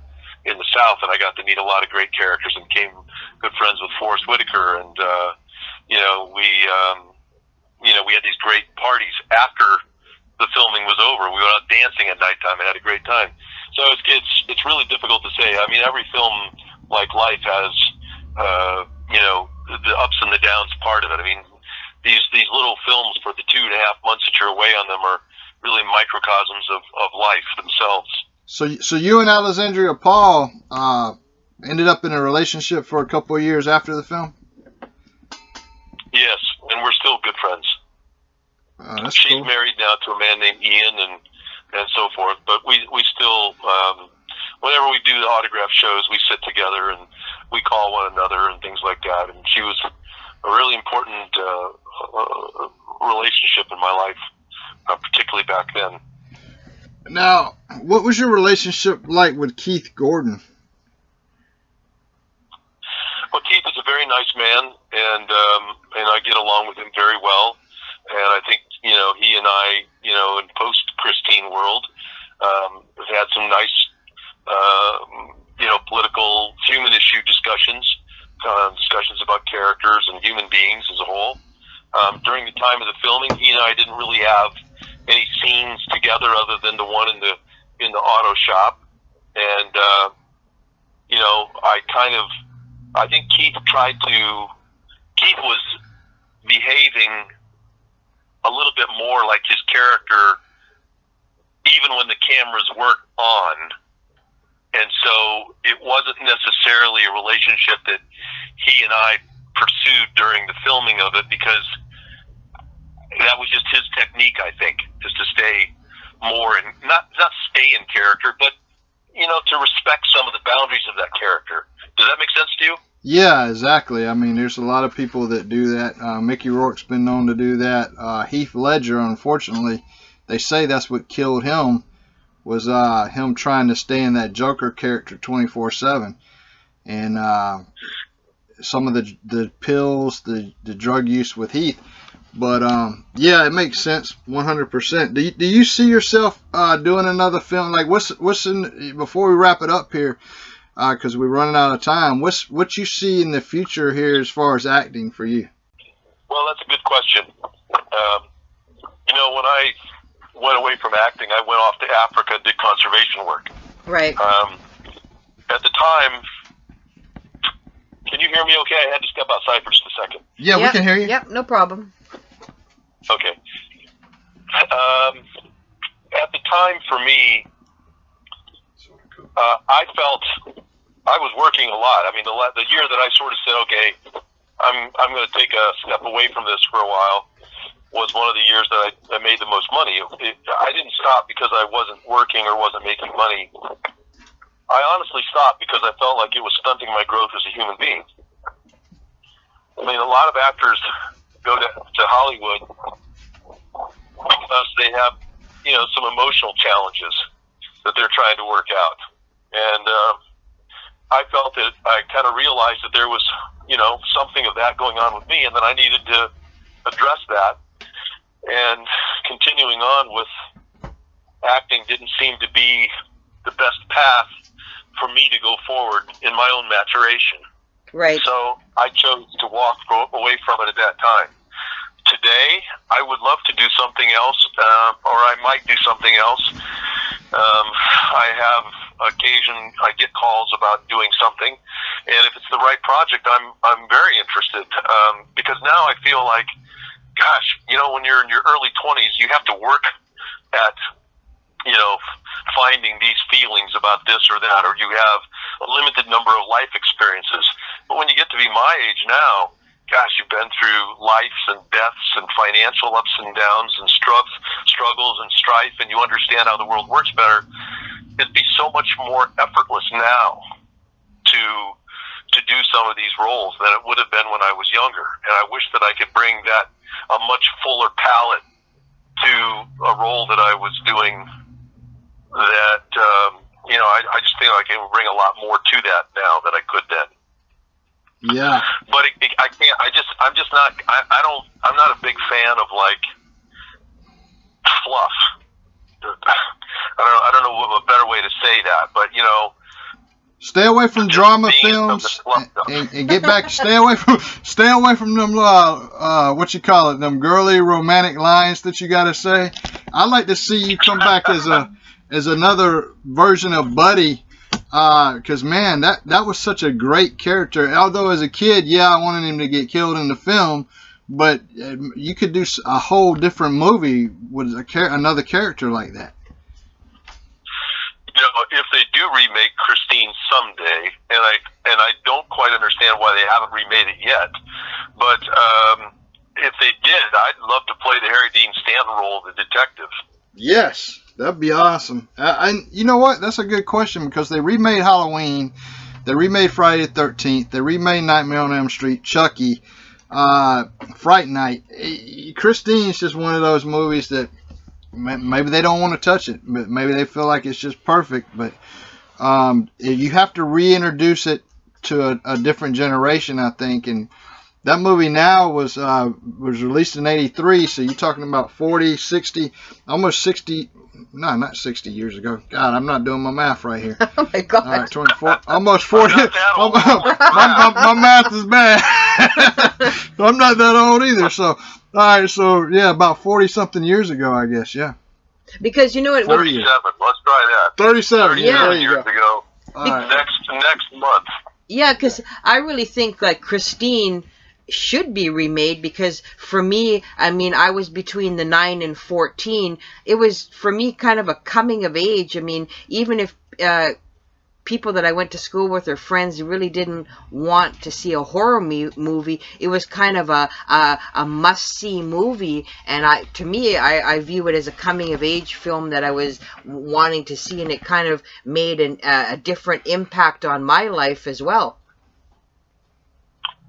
South, and I got to meet a lot of great characters and became good friends with Forrest Whitaker. And we had these great parties after the filming was over. We went out dancing at nighttime and had a great time. So it's really difficult to say. I mean, every film, like life, has the ups and the downs part of it. I mean, these little films for the 2.5 months that you're away on them are really microcosms of life themselves. So you and Alexandria Paul ended up in a relationship for a couple of years after the film? Yes, and we're still good friends. She's cool. married now to a man named Ian and so forth, but we still, whenever we do the autograph shows, we sit together and we call one another and things like that. And she was a really important relationship in my life, particularly back then. Now, what was your relationship like with Keith Gordon? Well, Keith is a very nice man, and I get along with him very well. And I think, he and I, in post-Christine world, have had some nice, political, human issue discussions about characters and human beings as a whole. During the time of the filming, he and I didn't really have any scenes together other than the one in the auto shop. And, I think Keith was behaving a little bit more like his character even when the cameras weren't on. And so it wasn't necessarily a relationship that he and I pursued during the filming of it, because that was just his technique, I think, just to stay more and not stay in character, but to respect some of the boundaries of that character. Does that make sense to you? Yeah, exactly. I mean, there's a lot of people that do that. Mickey Rourke's been known to do that. Heath Ledger, unfortunately, they say that's what killed him, was him trying to stay in that Joker character 24/7. And some of the pills, the drug use with Heath. But yeah, it makes sense 100%. Do you see yourself doing another film? Like, what's in, before we wrap it up here, because we're running out of time, what you see in the future here as far as acting for you? Well, that's a good question. When I went away from acting, I went off to Africa and did conservation work. Right. At the time, can you hear me okay? I had to step outside for just a second. Yeah, Yep, we can hear you. Yep, no problem. Okay. At the time, for me, I felt I was working a lot. I mean, the year that I sort of said, okay, I'm going to take a step away from this for a while, was one of the years that I made the most money. I didn't stop because I wasn't working or wasn't making money. I honestly stopped because I felt like it was stunting my growth as a human being. I mean, a lot of actors go to Hollywood because they have, some emotional challenges that they're trying to work out. And I felt that I kind of realized that there was, something of that going on with me, and that I needed to address that. And continuing on with acting didn't seem to be the best path for me to go forward in my own maturation. Right. So I chose to walk away from it at that time. Today, I would love to do something else, or I might do something else. I have I get calls about doing something, and if it's the right project, I'm very interested, because now I feel like, gosh, when you're in your early 20s, you have to work at, finding these feelings about this or that, or you have a limited number of life experiences. But when you get to be my age now, gosh, you've been through lives and deaths and financial ups and downs and struggles and strife, and you understand how the world works better. It'd be so much more effortless now to do some of these roles than it would have been when I was younger. And I wish that I could bring a much fuller palette to a role that I was doing that, I just feel like I can bring a lot more to that now than I could then. Yeah. But I can't. I'm just not. I'm not a big fan of like fluff. I don't know what a better way to say that, but you know. Stay away from drama films and get back. Stay away from them. What you call it? Them girly romantic lines that you gotta say. I like to see you come back as another version of Buddy. Because man, that was such a great character. Although as a kid, yeah, I wanted him to get killed in the film, but you could do a whole different movie with another character like that. You know, if they do remake Christine someday, and I don't quite understand why they haven't remade it yet, but if they did, I'd love to play the Harry Dean Stanton role of the detective. Yes, that'd be awesome. And you know what? That's a good question because they remade Halloween, they remade Friday the 13th, they remade Nightmare on Elm Street, Chucky, Fright Night. Christine's just one of those movies that maybe they don't want to touch it, but maybe they feel like it's just perfect. But you have to reintroduce it to a different generation, I think. And that movie now was released in '83, so you're talking about 40, 60, almost 60. No, not 60 years ago. God, I'm not doing my math right here. Oh my God. 24, almost 40. My math is bad. I'm not that old either. So, all right. So, yeah, about 40 something years ago, I guess. Yeah. Because you know what? 37. Let's try that. 37. Yeah. There you years go. ago. Right. Next month. Yeah, because I really think like Christine should be remade because for me, I mean, I was between the 9 and 14. It was for me kind of a coming of age. I mean, even if people that I went to school with or friends really didn't want to see a horror movie, it was kind of a must-see movie, and to me I view it as a coming of age film that I was wanting to see, and it kind of made a different impact on my life as well.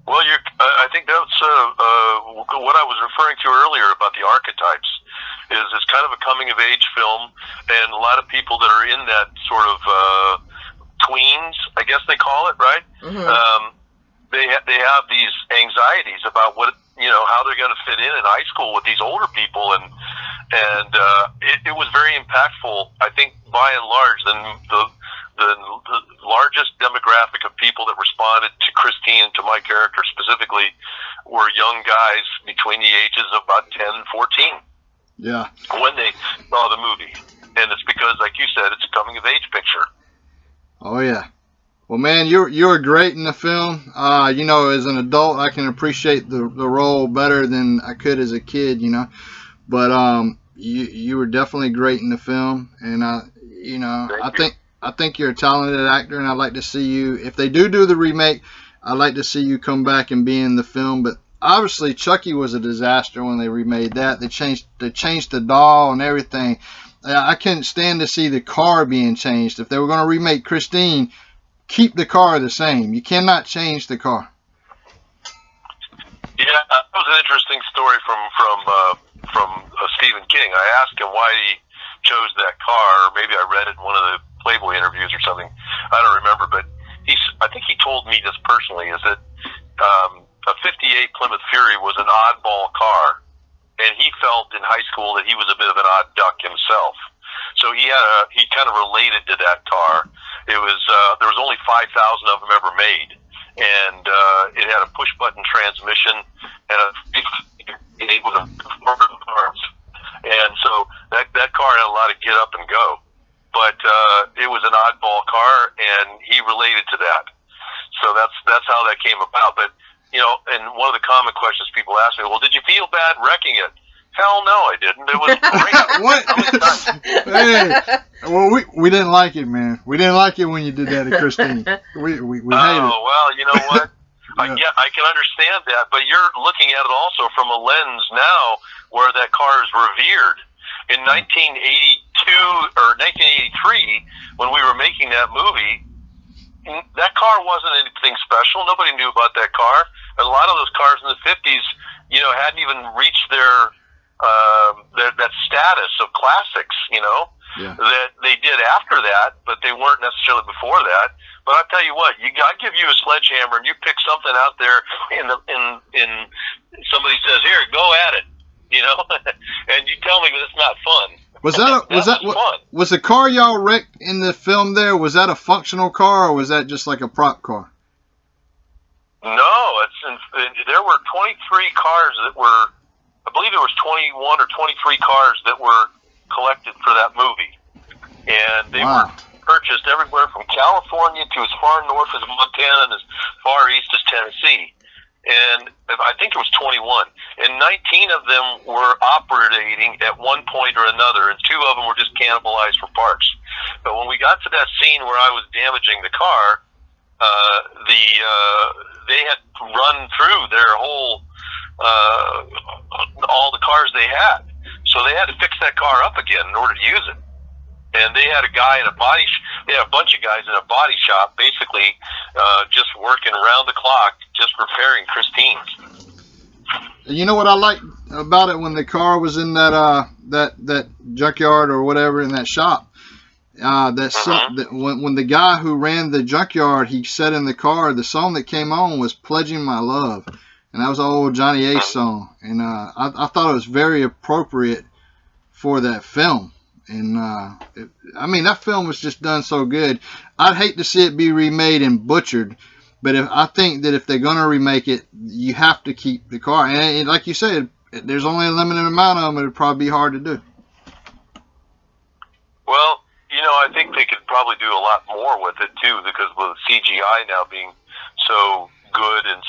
Well, I think that's what I was referring to earlier about the archetypes. Is it's kind of a coming of age film, and a lot of people that are in that sort of tweens, I guess they call it, right? Mm-hmm. They have these anxieties about how they're going to fit in high school with these older people, and it was very impactful. I think by and large, the largest demographic of people that responded to Christine and to my character specifically were young guys between the ages of about 10 and 14. Yeah. When they saw the movie. And it's because, like you said, it's a coming of age picture. Oh yeah. Well, man, you're great in the film. As an adult, I can appreciate the role better than I could as a kid. But you were definitely great in the film, and I think you're a talented actor, and I'd like to see you. If they do the remake, I'd like to see you come back and be in the film. But obviously, Chucky was a disaster when they remade that. They changed the doll and everything. I couldn't stand to see the car being changed. If they were going to remake Christine, keep the car the same. You cannot change the car. Yeah, that was an interesting story from Stephen King. I asked him why he chose that car, or maybe I read it in one of the Playboy interviews or something. I don't remember, but I think he told me this personally, is that a 58 Plymouth Fury was an oddball car. And he felt in high school that he was a bit of an odd duck himself, so he kind of related to that car. It was there was only 5,000 of them ever made, and it had a push button transmission and it was a cars, and so that car had a lot of get up and go, but it was an oddball car, and he related to that. So that's how that came about, but. And one of the common questions people ask me, well, did you feel bad wrecking it? Hell no, I didn't. It was great. What? Hey, well, we didn't like it, man. We didn't like it when you did that to Christine. We hated it. Oh, well, you know what? I can understand that, but you're looking at it also from a lens now where that car is revered. In 1982 or 1983, when we were making that movie, that car wasn't anything special. Nobody knew about that car. And a lot of those cars in the 50s, hadn't even reached their that status of classics, that they did after that, but they weren't necessarily before that. But I tell you what, I give you a sledgehammer and you pick something out there, in somebody says, "Here, go at it," and you tell me that it's not fun. Was that fun? Was the car y'all wrecked in the film there? Was that a functional car or was that just like a prop car? No, there were 23 cars that were, I believe there was 21 or 23 cars that were collected for that movie, and they were purchased everywhere from California to as far north as Montana and as far east as Tennessee. And I think it was 21. And 19 of them were operating at one point or another, and 2 of them were just cannibalized for parts. But when we got to that scene where I was damaging the car, they had run through their whole, all the cars they had. So they had to fix that car up again in order to use it. And they had a guy in they had a bunch of guys in a body shop, basically, just working around the clock, just repairing Christine's. You know what I liked about it when the car was in that junkyard or whatever in that shop? When the guy who ran the junkyard, he said in the car, the song that came on was "Pledging My Love," and that was an old Johnny Ace song, and I thought it was very appropriate for that film. And that film was just done so good. I'd hate to see it be remade and butchered, but I think that if they're gonna remake it, you have to keep the car. And like you said, there's only a limited amount of them. It'd probably be hard to do. Well, I think they could probably do a lot more with it too, because with CGI now being so good and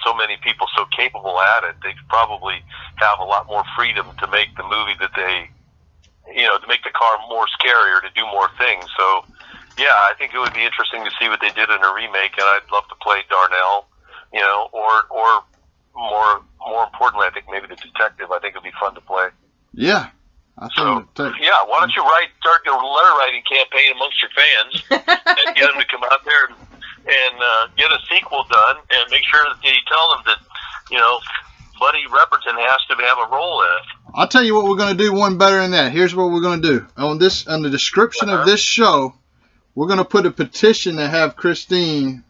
so many people so capable at it, they could probably have a lot more freedom to make the movie that they, to make the car more scarier, to do more things. So, yeah, I think it would be interesting to see what they did in a remake, and I'd love to play Darnell, or more importantly, I think maybe the detective. I think it'd be fun to play. Yeah. Why don't you start your letter writing campaign amongst your fans and get them to come out there and get a sequel done, and make sure that you tell them that, Buddy Repperton has to have a role in it. I'll tell you what we're going to do one better than that. Here's what we're going to do. On the description of this show, we're going to put a petition to have Christine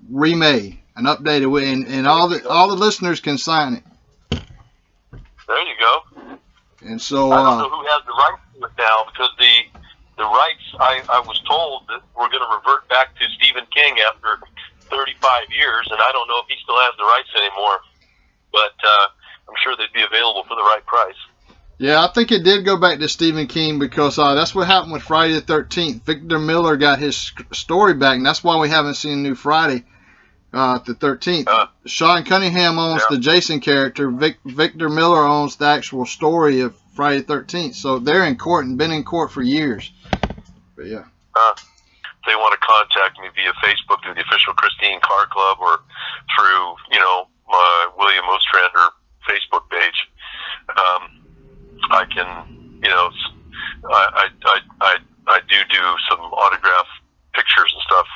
remade and updated, and all the listeners can sign it. There you go. And so I don't know who has the rights to it now, because the rights, I was told that we're going to revert back to Stephen King after 35 years, and I don't know if he still has the rights anymore. But I'm sure they'd be available for the right price. Yeah, I think it did go back to Stephen King, because that's what happened with Friday the 13th. Victor Miller got his story back, and that's why we haven't seen New Friday the 13th. Sean Cunningham owns the Jason character. Victor Miller owns the actual story of Friday the 13th. So they're in court and been in court for years. But yeah. If they want to contact me via Facebook through the official Christine Car Club, or through, my William Ostrander Facebook page, I can, I do some autograph pictures and stuff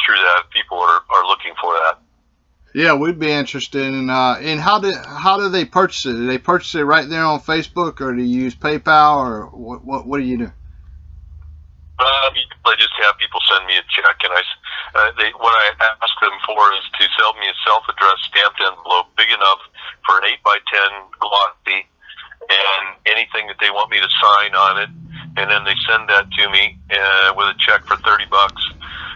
through that. People are looking for that. Yeah, we'd be interested in how do they purchase it? Do they purchase it right there on Facebook, or do you use PayPal, or what do you do? I just have people send me a check, and what I ask them for is to sell me a self-addressed stamped envelope big enough for an 8x10 glossy, and anything that they want me to sign on it, and then they send that to me with a check for $30,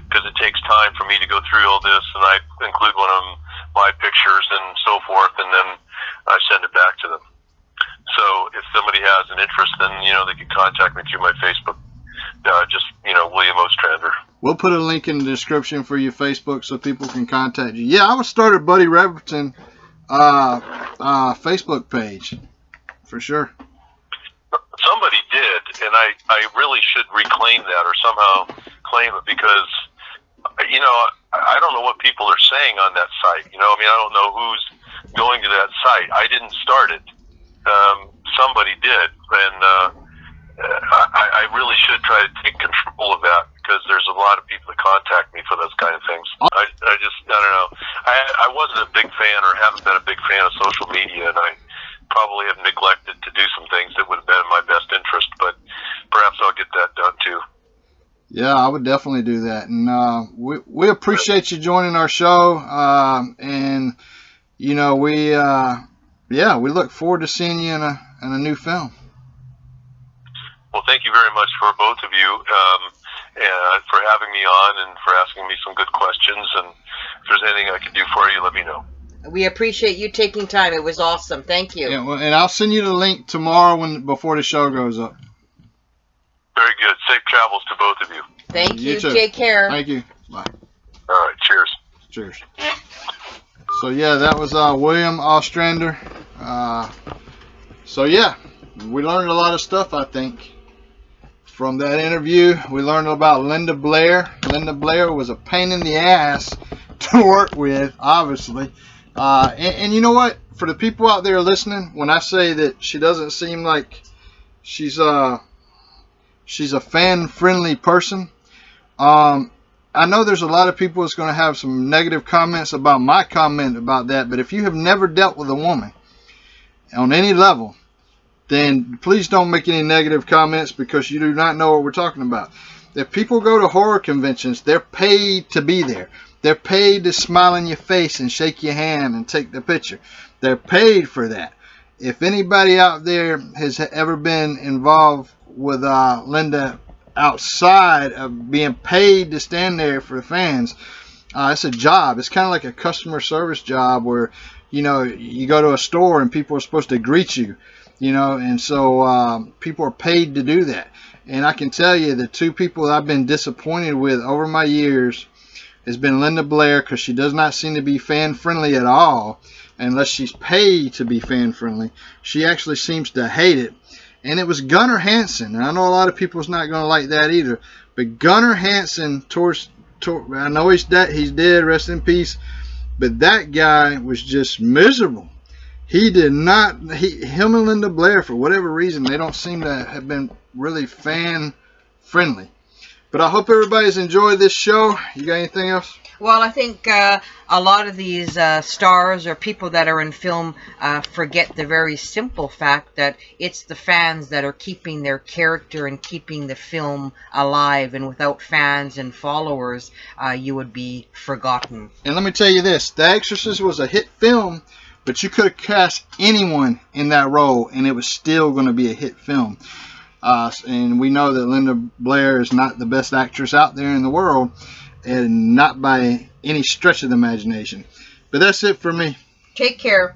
because it takes time for me to go through all this, and I include one of my pictures and so forth, and then I send it back to them. So if somebody has an interest, then they can contact me through my Facebook. Just William Ostrander. We'll put a link in the description for your Facebook so people can contact you. Yeah, I would start a Buddy Repperton Facebook page for sure. Somebody did, and I really should reclaim that, or somehow claim it, because I don't know what people are saying on that site. I don't know who's going to that site. I didn't start it. Somebody did, and I really should try to take control of that, because there's a lot of people that contact me for those kind of things. I don't know. I wasn't a big fan, or haven't been a big fan of social media, and I probably have neglected to do some things that would have been in my best interest, but perhaps I'll get that done too. Yeah, I would definitely do that. And we appreciate you joining our show. And you know, we look forward to seeing you in a new film. Well, thank you very much for both of you, and for having me on and for asking me some good questions. And if there's anything I can do for you, let me know. We appreciate you taking time. It was awesome. Thank you. Yeah, well, and I'll send you the link tomorrow before the show goes up. Very good. Safe travels to both of you. Thank you. too. Take care. Thank you. Bye. All right. Cheers. Cheers. So yeah, that was William Ostrander. So yeah, we learned a lot of stuff, I think, from that interview. We learned about Linda Blair. Linda Blair was a pain in the ass to work with, obviously. And you know what? For the people out there listening, when I say that she doesn't seem like she's a fan-friendly person, I know there's a lot of people that's going to have some negative comments about my comment about that, but if you have never dealt with a woman on any level, then please don't make any negative comments, because you do not know what we're talking about. If people go to horror conventions, they're paid to be there. They're paid to smile in your face and shake your hand and take the picture. They're paid for that. If anybody out there has ever been involved with Linda outside of being paid to stand there for the fans, it's a job. It's kind of like a customer service job where, you know, you go to a store and people are supposed to greet you, you know, and so people are paid to do that. And I can tell you, the two people that I've been disappointed with over my years has been Linda Blair, because she does not seem to be fan friendly at all unless she's paid to be fan friendly. She actually seems to hate it. And it was Gunnar Hansen, and I know a lot of people's not going to like that either, but Gunnar Hansen, I know he's dead, rest in peace, but that guy was just miserable. He did not, him and Linda Blair, for whatever reason, they don't seem to have been really fan friendly. But I hope everybody's enjoyed this show. You got anything else? Well, I think a lot of these stars or people that are in film forget the very simple fact that it's the fans that are keeping their character and keeping the film alive. And without fans and followers, you would be forgotten. And let me tell you this. The Exorcist was a hit film, but you could have cast anyone in that role, and it was still going to be a hit film. And we know that Linda Blair is not the best actress out there in the world, and not by any stretch of the imagination. But that's it for me. Take care.